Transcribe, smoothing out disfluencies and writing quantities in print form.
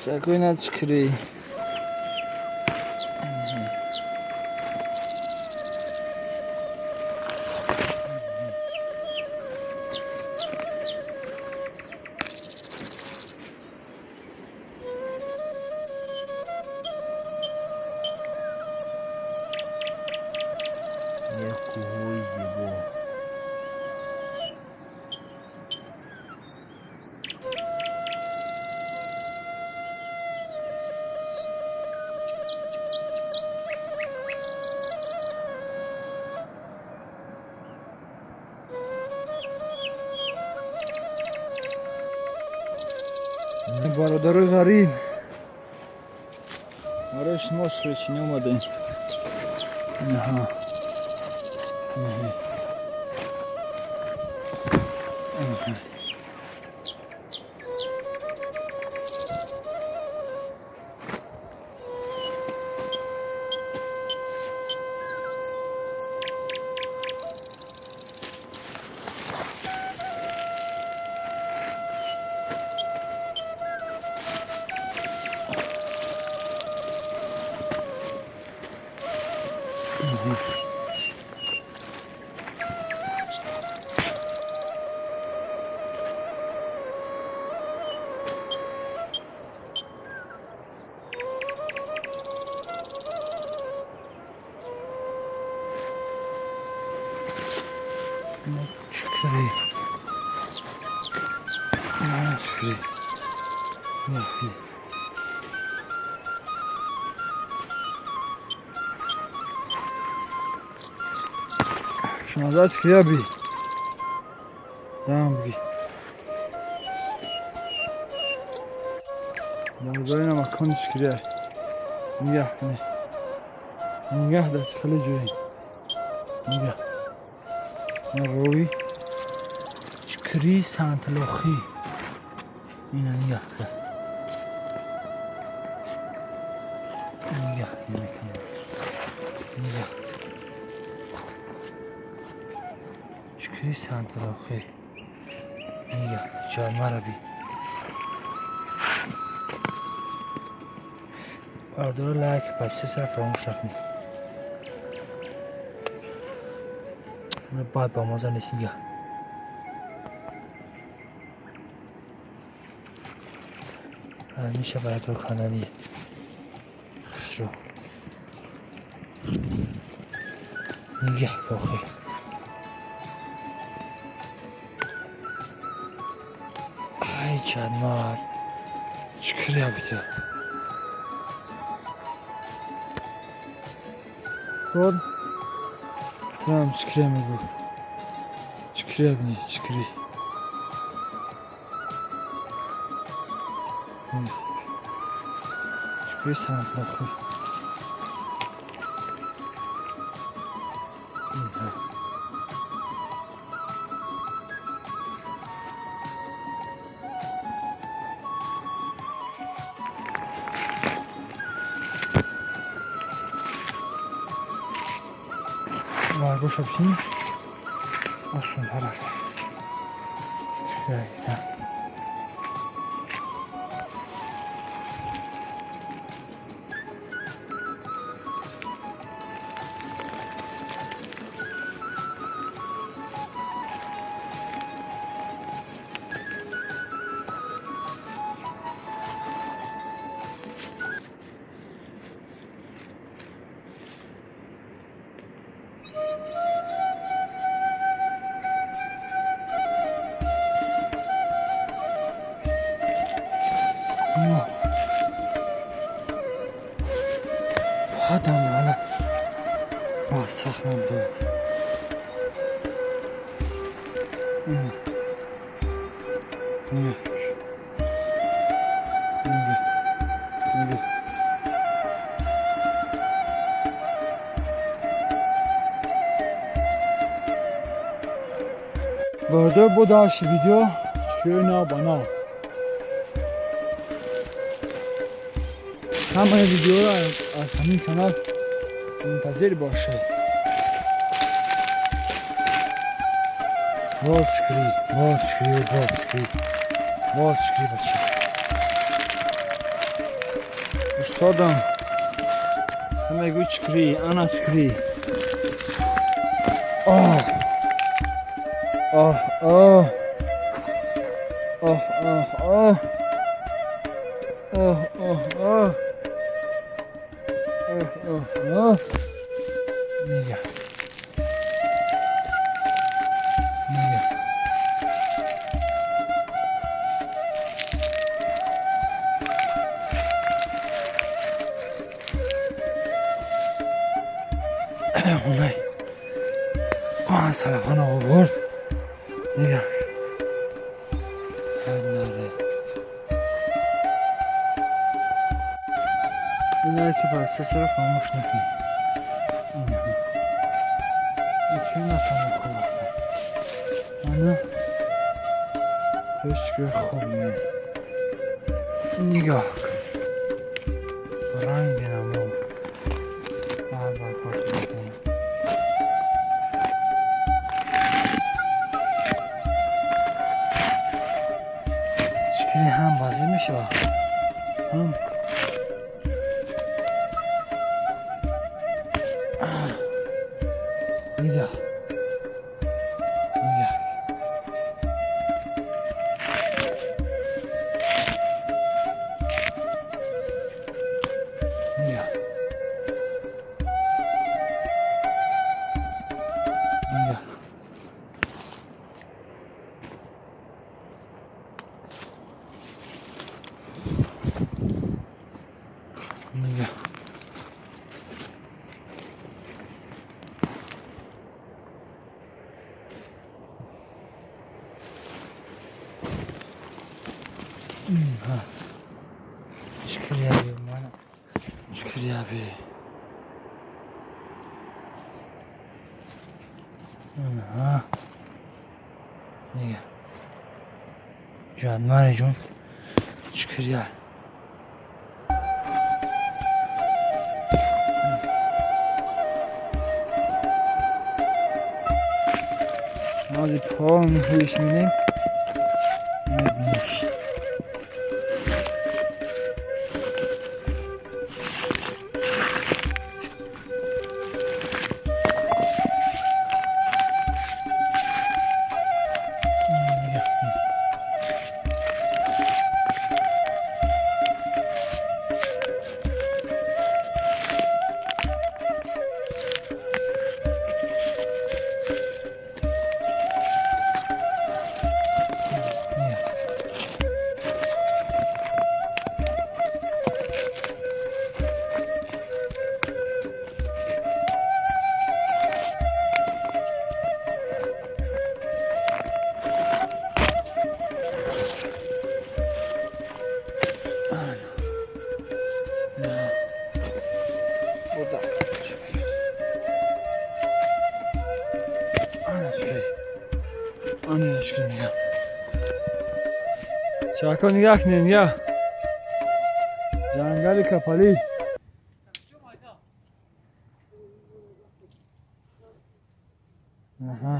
Čakaj na čkri. Jako hojde bo. برادر غریب آرش ما شرچینی اومدیم. نه Çkri. Çkri. شما چکریا بی دام بی باباینا مکان چکریا نگه کنه نگه در چکلی جوری نگه روی چکری سانتلوخی اینا نگه کن نگه نمیکنه نگه چکری سانتلوخی نگه جامعه را بی باردار لایک بچه سر فراموش نکنید باید با مازه نیست نگه میشه برای تو کانالی خوش رو نگه کاخی ای جانمار چکریا بیده خود ترام چکریا میگو چکریا بینی چکری چکری سمت نخوی باش بشین آسون طرف چکریا آدم نه سخت نبود برده بودش ویدیو چه بنا همه ویدیو را از همین کانال منتظر باشید. باز شکری بچه شادم همه گو چکری انا چکری آه آه آه آه آه آه آه آه آه آه نگه نگه اونای آن سلفان آورد نگه ناره اینه که باید سه سر خاموش نکنی ایچی نشون خوب هستن انا هشگه خوب نیم نگاه کن رنگ نمو بعد برکارت بکنیم چکری هم بازی میشه هم نگاه نگاه نگاه نگاه نگاه ها چکری abi من چکری abi ها نگاه جانور جون چکری abi مالی پا میهویش مینیم میبینیش burada ana çekeri ana çekeri nigah چاکو نگاه کنین نگاه جنگل کپالی آها